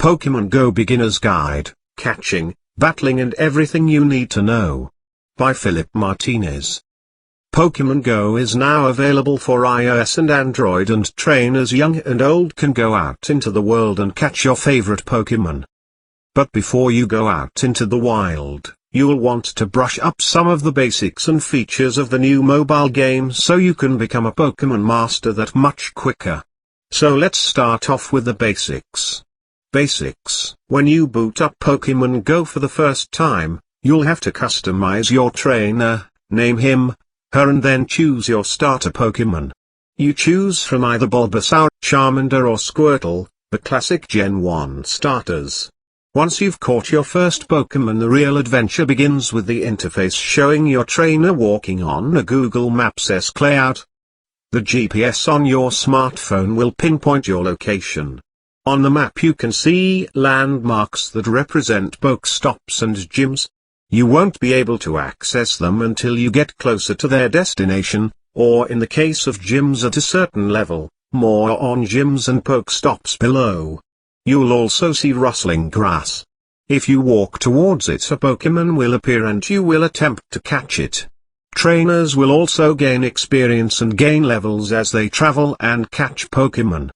Pokémon Go Beginner's Guide, Catching, Battling and Everything You Need to Know. By Philip Martinez. Pokémon Go is now available for iOS and Android, and trainers young and old can go out into the world and catch your favorite Pokémon. But before you go out into the wild, you'll want to brush up some of the basics and features of the new mobile game so you can become a Pokémon master that much quicker. So let's start off with the basics. Basics. When you boot up Pokémon Go for the first time, you'll have to customize your trainer, name him, her, and then choose your starter Pokémon. You choose from either Bulbasaur, Charmander or Squirtle, the classic Gen 1 starters. Once you've caught your first Pokémon, the real adventure begins with the interface showing your trainer walking on a Google Maps-esque layout. The GPS on your smartphone will pinpoint your location. On the map you can see landmarks that represent Pokestops and gyms. You won't be able to access them until you get closer to their destination, or in the case of gyms at a certain level, more on gyms and Pokestops below. You'll also see rustling grass. If you walk towards it, a Pokémon will appear and you will attempt to catch it. Trainers will also gain experience and gain levels as they travel and catch Pokémon.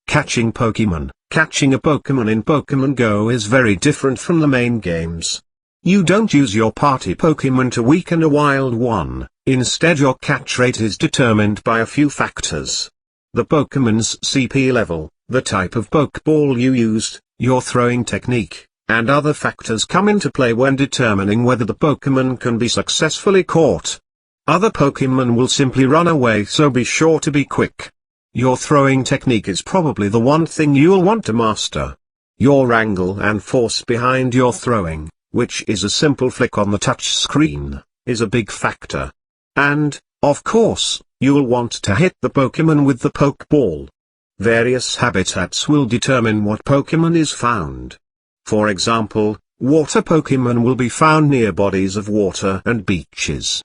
Catching Pokémon. Catching a Pokémon in Pokémon Go is very different from the main games. You don't use your party Pokémon to weaken a wild one, instead your catch rate is determined by a few factors. The Pokémon's CP level, the type of Poké Ball you used, your throwing technique, and other factors come into play when determining whether the Pokémon can be successfully caught. Other Pokémon will simply run away, so be sure to be quick. Your throwing technique is probably the one thing you'll want to master. Your angle and force behind your throwing, which is a simple flick on the touch screen, is a big factor. And, of course, you'll want to hit the Pokémon with the Poké Ball. Various habitats will determine what Pokémon is found. For example, water Pokémon will be found near bodies of water and beaches.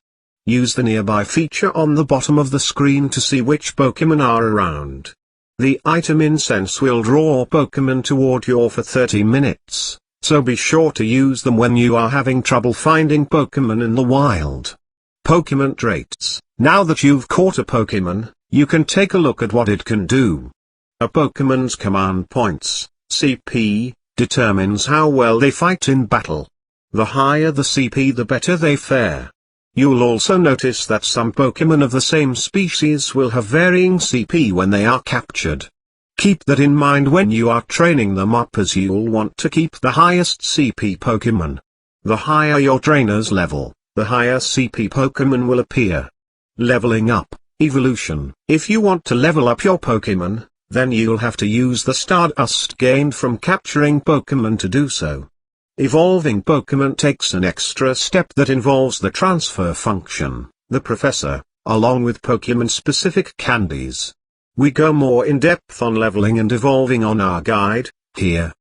Use the nearby feature on the bottom of the screen to see which Pokémon are around. The item incense will draw Pokémon toward you for 30 minutes, so be sure to use them when you are having trouble finding Pokémon in the wild. Pokémon traits. Now that you've caught a Pokémon, you can take a look at what it can do. A Pokémon's command points, CP, determines how well they fight in battle. The higher the CP, the better they fare. You'll also notice that some Pokémon of the same species will have varying CP when they are captured. Keep that in mind when you are training them up, as you'll want to keep the highest CP Pokémon. The higher your trainer's level, the higher CP Pokémon will appear. Leveling up, evolution. If you want to level up your Pokémon, then you'll have to use the Stardust gained from capturing Pokémon to do so. Evolving Pokémon takes an extra step that involves the transfer function, the Professor, along with Pokémon-specific candies. We go more in depth on leveling and evolving on our guide, here.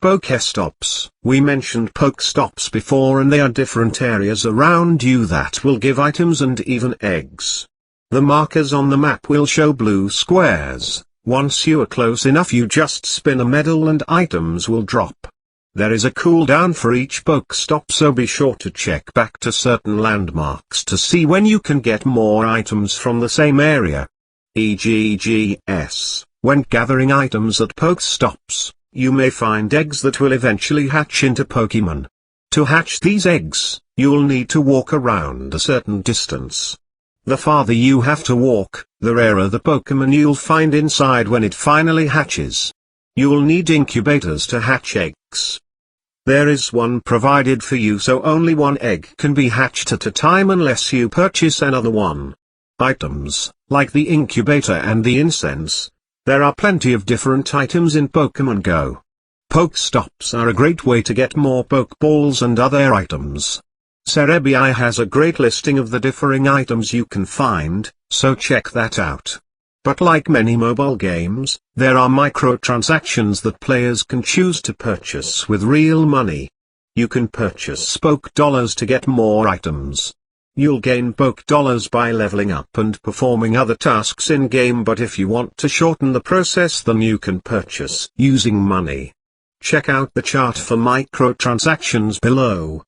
Pokéstops. We mentioned Pokestops before, and they are different areas around you that will give items and even eggs. The markers on the map will show blue squares. Once you are close enough, you just spin a medal and items will drop. There is a cooldown for each Pokestop, so be sure to check back to certain landmarks to see when you can get more items from the same area. EGGS. When gathering items at Pokestops, you may find eggs that will eventually hatch into Pokémon. To hatch these eggs, you'll need to walk around a certain distance. The farther you have to walk, the rarer the Pokémon you'll find inside when it finally hatches. You'll need incubators to hatch eggs. There is one provided for you, so only one egg can be hatched at a time unless you purchase another one. Items, like the incubator and the incense. There are plenty of different items in Pokémon Go. Pokestops are a great way to get more Pokeballs and other items. Cerebi has a great listing of the differing items you can find, so check that out. But like many mobile games, there are microtransactions that players can choose to purchase with real money. You can purchase Poké Dollars to get more items. You'll gain Poké Dollars by leveling up and performing other tasks in-game, but if you want to shorten the process, then you can purchase using money. Check out the chart for microtransactions below.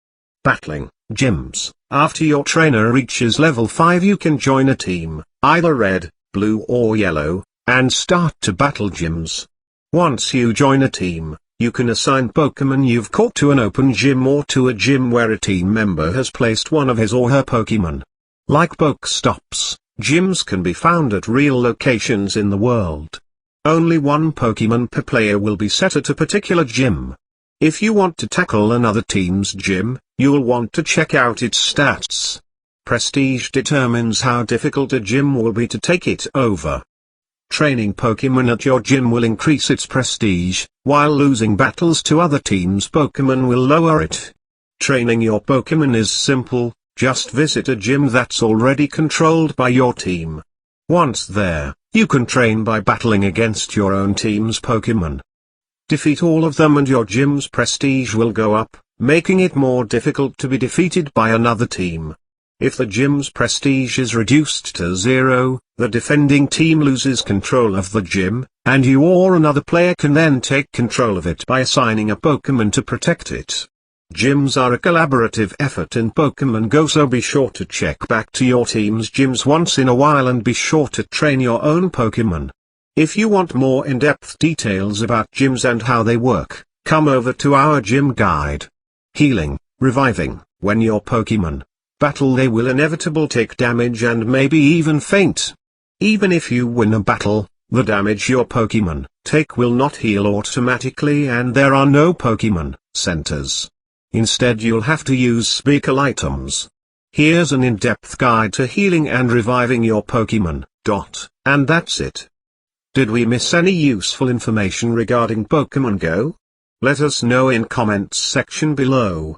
Battling, gyms. After your trainer reaches level 5 you can join a team, either red, blue or yellow, and start to battle gyms. Once you join a team, you can assign Pokémon you've caught to an open gym or to a gym where a team member has placed one of his or her Pokémon. Like Pokestops, gyms can be found at real locations in the world. Only one Pokémon per player will be set at a particular gym. If you want to tackle another team's gym, you'll want to check out its stats. Prestige determines how difficult a gym will be to take it over. Training Pokémon at your gym will increase its prestige, while losing battles to other teams' Pokémon will lower it. Training your Pokémon is simple, just visit a gym that's already controlled by your team. Once there, you can train by battling against your own team's Pokémon. Defeat all of them and your gym's prestige will go up, making it more difficult to be defeated by another team. If the gym's prestige is reduced to 0, the defending team loses control of the gym, and you or another player can then take control of it by assigning a Pokémon to protect it. Gyms are a collaborative effort in Pokémon Go, so be sure to check back to your team's gyms once in a while and be sure to train your own Pokémon. If you want more in-depth details about gyms and how they work, come over to our gym guide. Healing, reviving. When your Pokémon battle they will inevitably take damage and maybe even faint. Even if you win a battle, the damage your Pokémon take will not heal automatically and there are no Pokémon centers. Instead you'll have to use speaker items. Here's an in-depth guide to healing and reviving your Pokémon, and that's it. Did we miss any useful information regarding Pokémon Go? Let us know in comments section below.